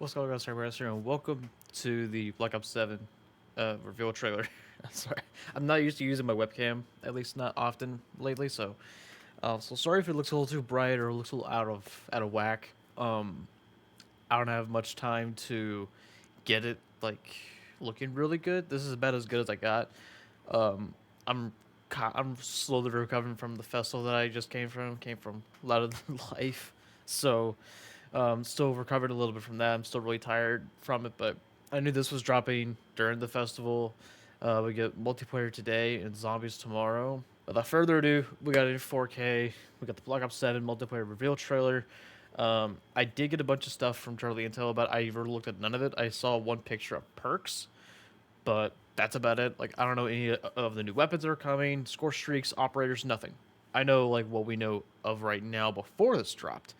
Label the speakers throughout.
Speaker 1: What's going on, guys? Cyber here, and welcome to the Black Ops 7 reveal trailer. Sorry, I'm not used to using my webcam, at least not often lately. So sorry if it looks a little too bright or looks a little out of whack. I don't have much time to get it like looking really good. This is about as good as I got. Um, I'm I'm slowly recovering from the festival that I just came from. Came from a lot of life, so. Still recovered a little bit from that. I'm still really tired from it, but I knew this was dropping during the festival. We get multiplayer today and zombies tomorrow. Without further ado, we got it in 4K. We got the Black Ops 7 multiplayer reveal trailer. I did get a bunch of stuff from Charlie Intel, but I never looked at none of it. I saw one picture of perks, but that's about it. Like, I don't know any of the new weapons that are coming, score streaks, operators, nothing. I know like what we know of right now before this dropped,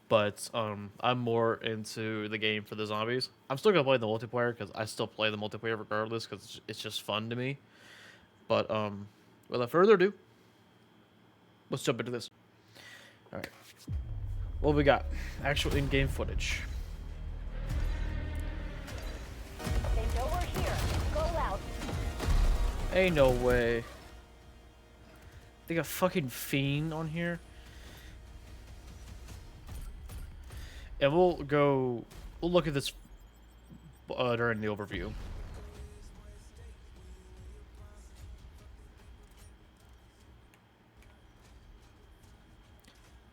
Speaker 1: but I'm more into the game for the zombies. I'm still gonna play the multiplayer because I still play the multiplayer regardless because it's just fun to me. But without further ado, let's jump into this. All right, what we got? Actual in-game footage.
Speaker 2: They know we're here. Go out.
Speaker 1: Ain't no way. They got fucking Fiend on here, and we'll go. We'll look at this during the overview.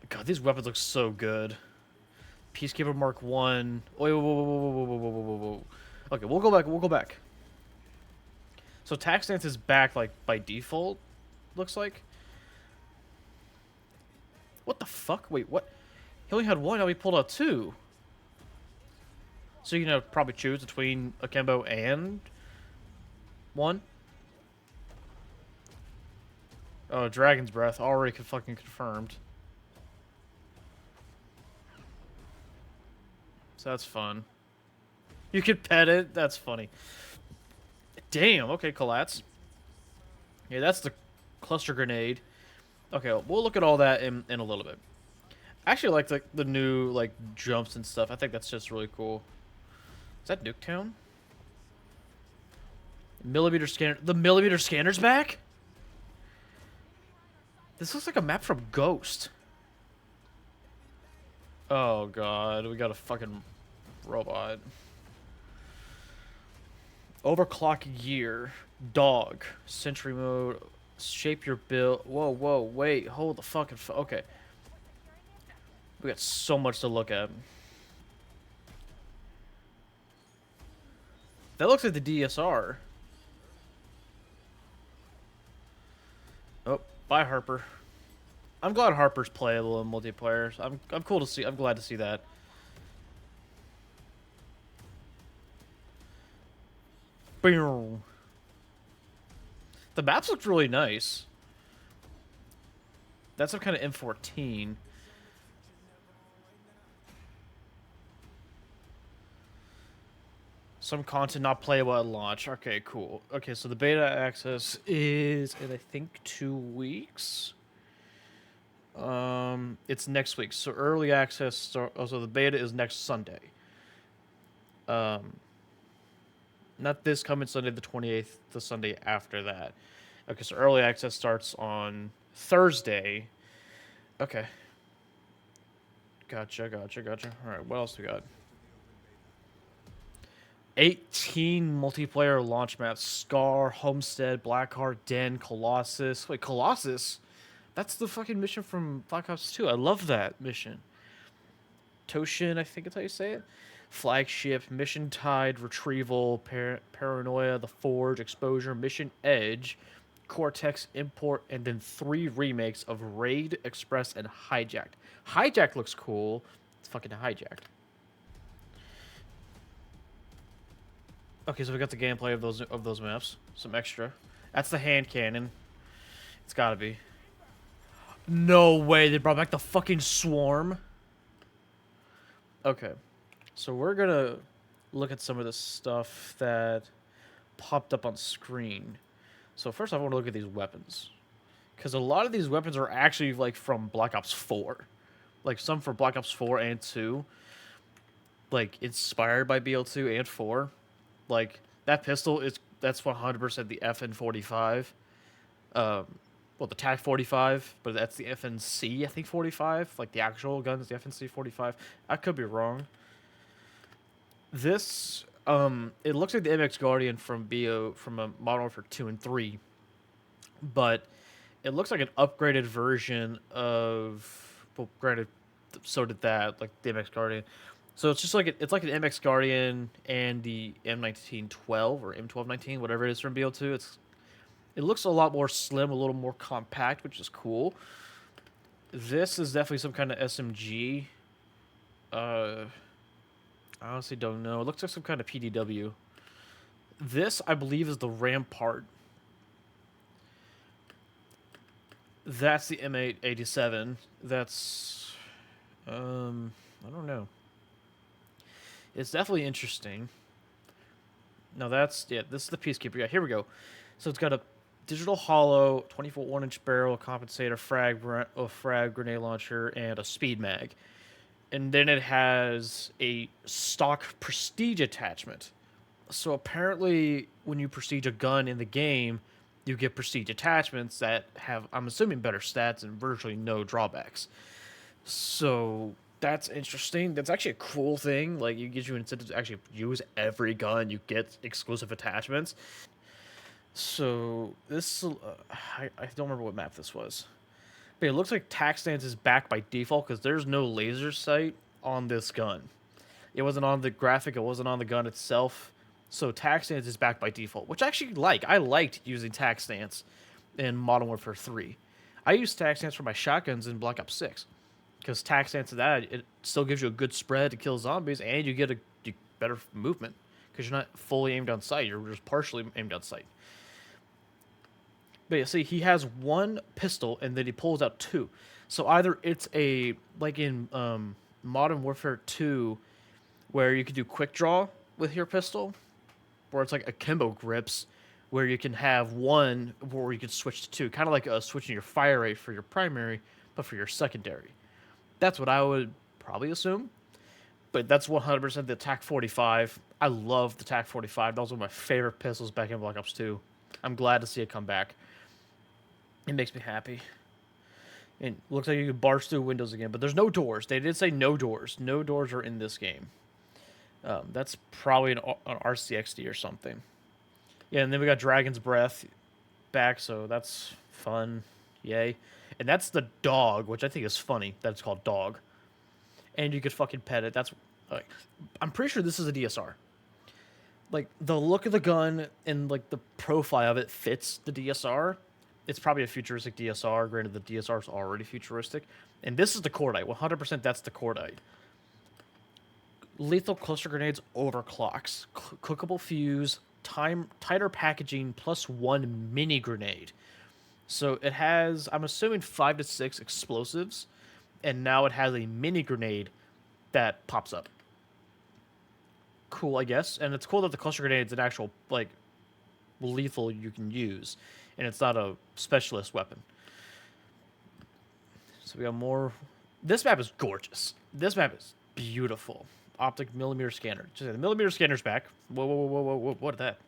Speaker 1: God, these weapons look so good. Peacekeeper Mark One. Wait, whoa, whoa, whoa, whoa, whoa, whoa, whoa, whoa, whoa. Okay, we'll go back. We'll go back. So tax stance is back like by default. Looks like. What the fuck? Wait, what? He only had one. Now he pulled out two. So you know probably choose between Akimbo and one. Oh, Dragon's Breath already fucking confirmed. So that's fun. You can pet it. That's funny. Damn. Okay, Colats. Yeah, that's the cluster grenade. Okay, we'll look at all that in a little bit. I actually like the new like jumps and stuff. I think that's just really cool. Is that Nuketown? Millimeter scanner. The millimeter scanner's back? This looks like a map from Ghost. Oh god, we got a fucking robot. Overclock gear. Dog. Sentry mode. Shape your build. Whoa, whoa, wait. Hold the fucking... okay. We got so much to look at. That looks like the DSR. Oh, bye Harper. I'm glad Harper's playable in multiplayer. I'm cool to see. I'm glad to see that. Boom. The maps look really nice. That's some kind of M14. Some content not playable at launch. Okay, cool. Okay, so the beta access is in I think 2 weeks. It's next week. So early access start. Oh, so the beta is next Sunday. Not this coming Sunday, the 28th. The Sunday after that. Okay, so early access starts on Thursday. Okay. Gotcha. All right, what else we got? 18 multiplayer launch maps. Scar, Homestead, Blackheart, Den, Colossus. Wait, Colossus? That's the fucking mission from Black Ops 2. I love that mission. Toshin, I think that's how you say it. Flagship, Mission Tide, Retrieval, Paranoia, The Forge, Exposure, Mission Edge, Cortex, Import, and then 3 remakes of Raid, Express, and Hijacked. Hijacked looks cool. It's fucking Hijacked. Okay, so we got the gameplay of those maps. Some extra. That's the hand cannon. It's gotta be. No way, they brought back the fucking swarm. Okay. So we're gonna look at some of the stuff that popped up on screen. So first I want to look at these weapons. Because a lot of these weapons are actually like from Black Ops 4. Like some for Black Ops 4 and 2. like inspired by BL2 and 4. Like that pistol that's 100% the FN45. Um, well, the TAC 45, but that's the FNC I think 45. Like the actual gun is the FNC 45. I could be wrong. This it looks like the MX Guardian from Modern Warfare 2 and 3, but it looks like an upgraded version of. Well, granted, so did that, like the MX Guardian. So it's just like it's like an MX Guardian and the M1912 or M1219, whatever it is from BL2. It looks a lot more slim, a little more compact, which is cool. This is definitely some kind of SMG. I honestly don't know. It looks like some kind of PDW. This, I believe, is the Rampart. That's the M887. That's, I don't know. It's definitely interesting. No, this is the Peacekeeper. Yeah, here we go. So it's got a digital hollow, 24 1-inch barrel, compensator, frag grenade launcher, and a speed mag. And then it has a stock prestige attachment. So apparently, when you prestige a gun in the game, you get prestige attachments that have, I'm assuming, better stats and virtually no drawbacks. So that's interesting. That's actually a cool thing. Like, it gives you incentive to actually use every gun. You get exclusive attachments. So this, I don't remember what map this was. But it looks like tac stance is back by default because there's no laser sight on this gun. It wasn't on the graphic. It wasn't on the gun itself. So tac stance is back by default, which I actually like. I liked using tac stance in Modern Warfare 3. I used tac stance for my shotguns in Black Ops 6 because tac stance of that, it still gives you a good spread to kill zombies and you get a better movement because you're not fully aimed on sight. You're just partially aimed on sight. But yeah, see, he has one pistol and then he pulls out two. So either it's like in Modern Warfare 2, where you can do quick draw with your pistol, where it's like akimbo grips, where you can have one, where you can switch to two, kind of like switching your fire rate for your primary, but for your secondary. That's what I would probably assume. But that's 100% the TAC 45. I love the TAC 45. That was one of my favorite pistols back in Black Ops 2. I'm glad to see it come back. It makes me happy. And it looks like you can barge through windows again, but there's no doors. They did say no doors. No doors are in this game. That's probably an RCXD or something. Yeah, and then we got Dragon's Breath back, so that's fun. Yay. And that's the dog, which I think is funny that it's called dog. And you could fucking pet it. That's like, I'm pretty sure this is a DSR. Like, the look of the gun and, like, the profile of it fits the DSR. It's probably a futuristic DSR. Granted, the DSR is already futuristic. And this is the Cordite. 100% that's the Cordite. Lethal cluster grenades overclocks. Clickable fuse. Tighter packaging plus one mini grenade. So it has, I'm assuming, 5 to 6 explosives. And now it has a mini grenade that pops up. Cool, I guess. And it's cool that the cluster grenade is an actual, like, lethal you can use. And it's not a specialist weapon. So we got more. This map is gorgeous. This map is beautiful. Optic millimeter scanner. Just the millimeter scanner's back. Whoa, whoa, whoa, whoa, whoa. What is that?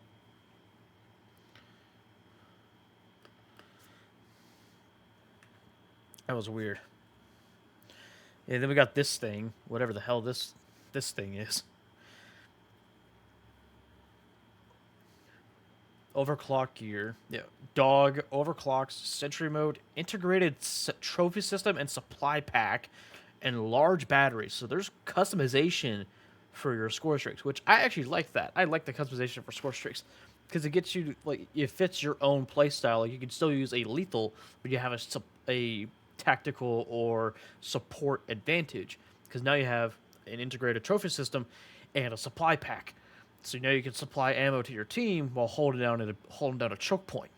Speaker 1: That was weird. And then we got this thing. Whatever the hell this thing is. Overclock gear. Yeah. Dog, overclocks, sentry mode, integrated trophy system and supply pack, and large batteries. So there's customization for your score streaks, which I actually like that. I like the customization for score streaks because it gets you, like, it fits your own playstyle. Like, you can still use a lethal, but you have a tactical or support advantage because now you have an integrated trophy system and a supply pack. So now you can supply ammo to your team while holding down a choke point.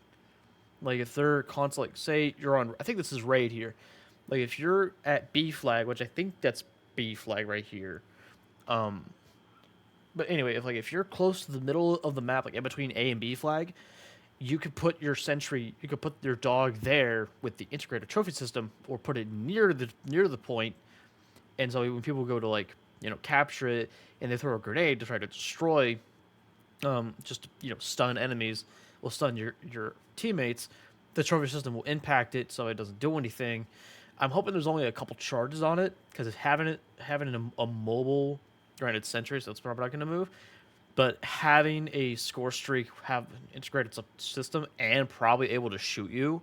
Speaker 1: Like, if they're constantly, like, say you're on, I think this is raid here. Like, if you're at B flag, which I think that's B flag right here. But anyway, if you're close to the middle of the map, like in between A and B flag, you could put your sentry, you could put your dog there with the integrated trophy system, or put it near the point. And so when people go to, like, capture it, and they throw a grenade to try to destroy, just stun enemies, will stun your teammates. The trophy system will impact it, so it doesn't do anything. I'm hoping there's only a couple charges on it because having a mobile, granted sentry, so it's probably not going to move, but having a score streak have integrated system and probably able to shoot you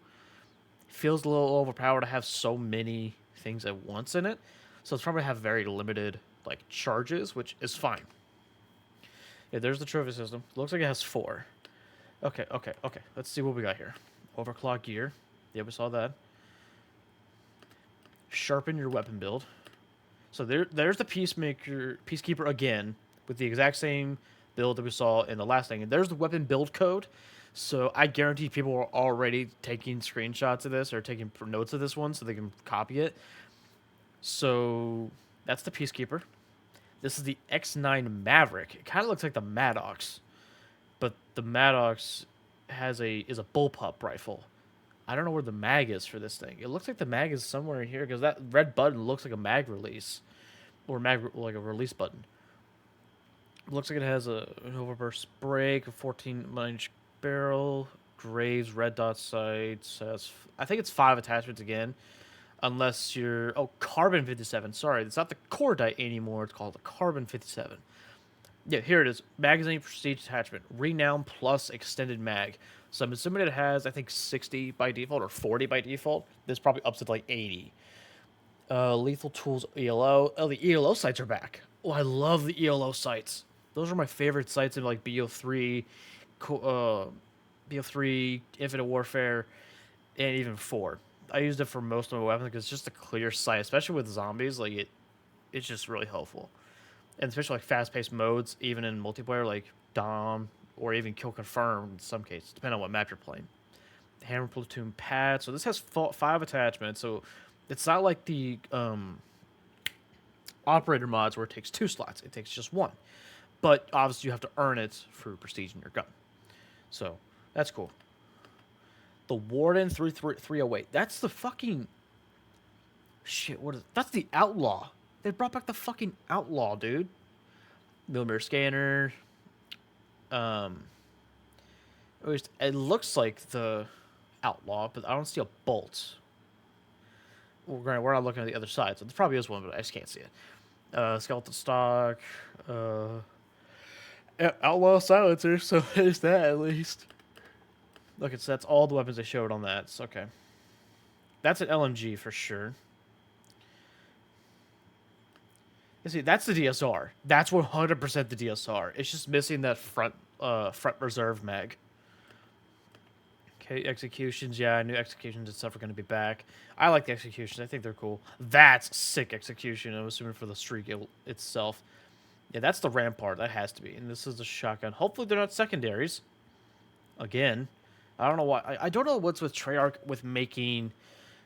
Speaker 1: feels a little overpowered to have so many things at once in it. So it's probably have very limited like charges, which is fine. Yeah, there's the trophy system. Looks like it has 4. Okay. Let's see what we got here. Overclock gear. Yeah, we saw that. Sharpen your weapon build. So there's the Peacekeeper again, with the exact same build that we saw in the last thing. And there's the weapon build code. So I guarantee people are already taking screenshots of this or taking notes of this one so they can copy it. So that's the Peacekeeper. This is the X9 Maverick. It kind of looks like the Maddox, but the Maddox is a bullpup rifle. I don't know where the mag is for this thing. It looks like the mag is somewhere in here because that red button looks like a mag release, or like a release button. It looks like it has an overburst brake, a 14-inch barrel, Graves red dot sights. I think it's 5 attachments again, unless you're Carbon 57. Sorry, it's not the Cordite anymore. It's called the Carbon 57. Yeah, here it is. Magazine prestige attachment. Renown plus extended mag. So I'm assuming it has, I think, 60 by default or 40 by default. This probably ups it to like 80. Lethal Tools ELO. Oh, the ELO sights are back. Oh, I love the ELO sights. Those are my favorite sights in like BO3, BO3, Infinite Warfare, and even 4. I used it for most of my weapons because it's just a clear sight, especially with zombies. Like it's just really helpful. And especially like fast-paced modes, even in multiplayer, like Dom or even Kill Confirm in some cases, depending on what map you're playing. Hammer Platoon pad. So this has 5 attachments. So it's not like the operator mods where it takes 2 slots. It takes just 1. But obviously you have to earn it through prestige in your gun. So that's cool. The Warden 308. That's the fucking shit. What is that's the Outlaw? They brought back the fucking Outlaw, dude. Millimeter scanner. It looks like the Outlaw, but I don't see a bolt. Well, granted, we're not looking at the other side, so there probably is one, but I just can't see it. Skeleton stock. Outlaw silencer, so there's that at least. Look, that's all the weapons they showed on that. So, okay. That's an LMG for sure. You see, that's the DSR. That's 100% the DSR. It's just missing that front reserve mag. Okay, executions. Yeah, I knew executions and stuff are going to be back. I like the executions. I think they're cool. That's sick execution. I'm assuming for the streak itself. Yeah, that's the Rampart. That has to be. And this is the shotgun. Hopefully they're not secondaries. Again, I don't know why. I don't know what's with Treyarch with making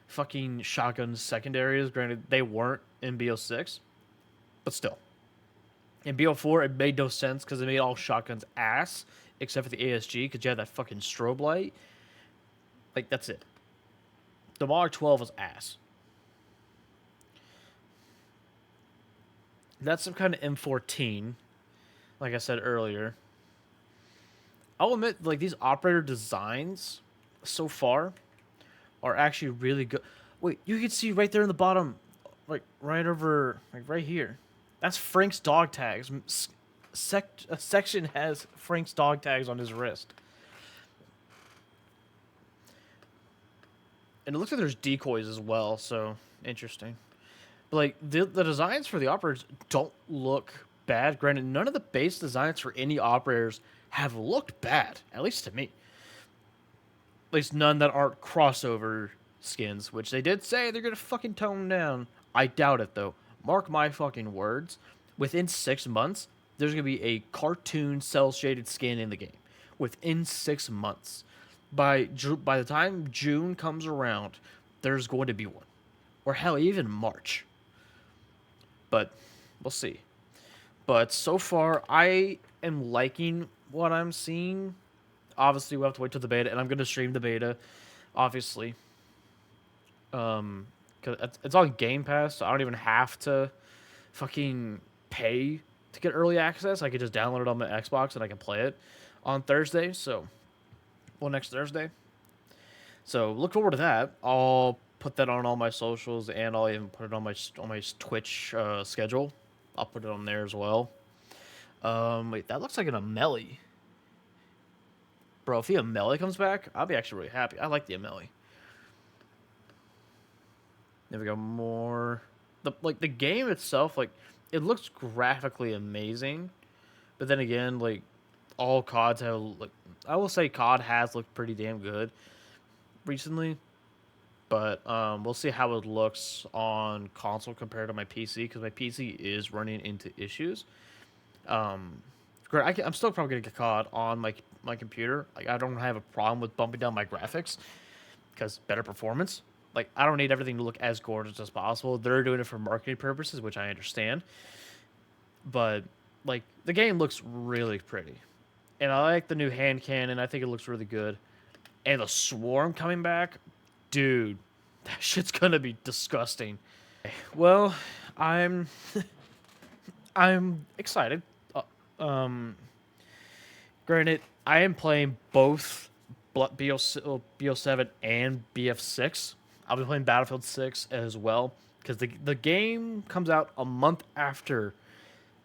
Speaker 1: fucking shotguns secondaries. Granted, they weren't in BO6. But still. In BO4, it made no sense because it made all shotguns ass, except for the ASG, because you had that fucking strobe light. Like, that's it. The Mark 12 was ass. That's some kind of M14, like I said earlier. I'll admit, like, these operator designs so far are actually really good. Wait, you can see right there in the bottom, like, right over, like, right here. That's Frank's dog tags. A section has Frank's dog tags on his wrist. And it looks like there's decoys as well, so interesting. But like the designs for the operators don't look bad. Granted, none of the base designs for any operators have looked bad, at least to me. At least none that aren't crossover skins, which they did say they're gonna fucking tone down. I doubt it though. Mark my fucking words. Within 6 months, there's gonna be a cartoon cell shaded skin in the game. Within 6 months, by the time June comes around, there's going to be one, or hell, even March. But we'll see. But so far, I am liking what I'm seeing. Obviously, we'll have to wait till the beta, and I'm gonna stream the beta, obviously. Cause it's on Game Pass, so I don't even have to fucking pay to get early access. I could just download it on my Xbox and I can play it on Thursday. So, well, next Thursday. So look forward to that. I'll put that on all my socials, and I'll even put it on my Twitch schedule. I'll put it on there as well. Wait, that looks like an Amelie. Bro, if the Amelie comes back, I'll be actually really happy. I like the Amelie. There we go. More. The game itself, like, it looks graphically amazing, but then again, like, all CODs have, like, I will say COD has looked pretty damn good recently, but we'll see how it looks on console compared to my PC, because my PC is running into issues. I'm still probably gonna get COD on my computer. Like, I don't have a problem with bumping down my graphics because better performance. Like, I don't need everything to look as gorgeous as possible. They're doing it for marketing purposes, which I understand. But like, the game looks really pretty, and I like the new hand cannon. I think it looks really good, and the swarm coming back, dude. That shit's gonna be disgusting. Well, I'm I'm excited. Um, Granted, I am playing both BO7 and BF6. I'll be playing Battlefield 6 as well, because the game comes out a month after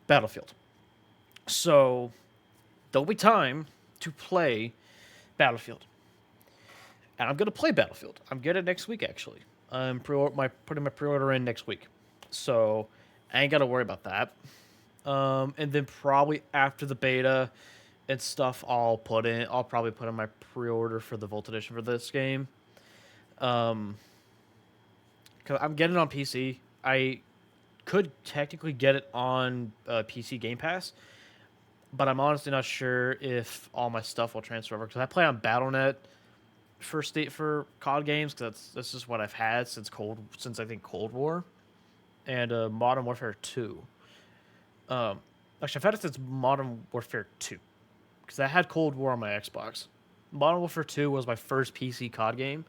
Speaker 1: Battlefield. So there'll be time to play Battlefield. And I'm gonna play Battlefield. I'm getting it next week, actually. I'm putting my pre-order in next week, so I ain't gotta worry about that. And then probably after the beta and stuff, I'll probably put in my pre-order for the Volt Edition for this game. Cause I'm getting it on PC. I could technically get it on PC Game Pass, but I'm honestly not sure if all my stuff will transfer over, because I play on Battle.net for COD games, because that's just what I've had since I think Cold War and Modern Warfare 2. Actually, I've had it since Modern Warfare 2, because I had Cold War on my Xbox. Modern Warfare 2 was my first PC COD game,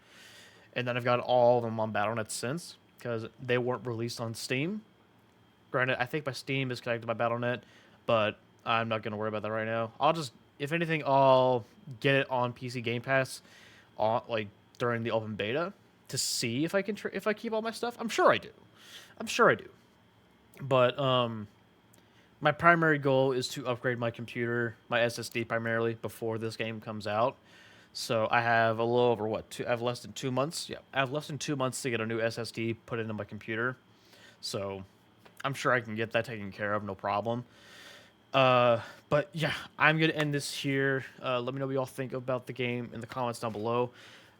Speaker 1: and then I've got all of them on Battle.net since, because they weren't released on Steam. Granted, I think my Steam is connected to my Battle.net, but I'm not going to worry about that right now. If anything, I'll get it on PC Game Pass like during the open beta to see if I can if I keep all my stuff. I'm sure I do. But my primary goal is to upgrade my computer, my SSD primarily, before this game comes out. So I have a little over I have less than 2 months. Yeah, I have less than 2 months to get a new SSD put into my computer. So I'm sure I can get that taken care of, no problem. But yeah, I'm gonna end this here. Let me know what y'all think about the game in the comments down below.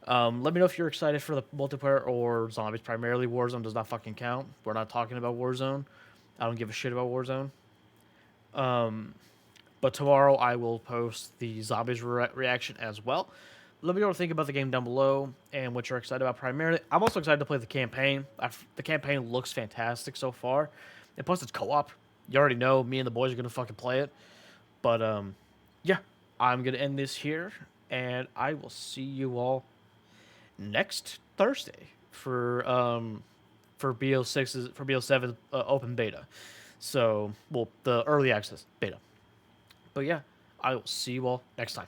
Speaker 1: Let me know if you're excited for the multiplayer or zombies. Primarily, Warzone does not fucking count. We're not talking about Warzone. I don't give a shit about Warzone. But tomorrow I will post the zombies reaction as well. Let me know what you think about the game down below and what you're excited about primarily. I'm also excited to play the campaign. The campaign looks fantastic so far. And plus, it's co-op. You already know me and the boys are going to fucking play it. But, yeah, I'm going to end this here. And I will see you all next Thursday for BO7 open beta. So, well, the early access beta. But yeah, I will see you all next time.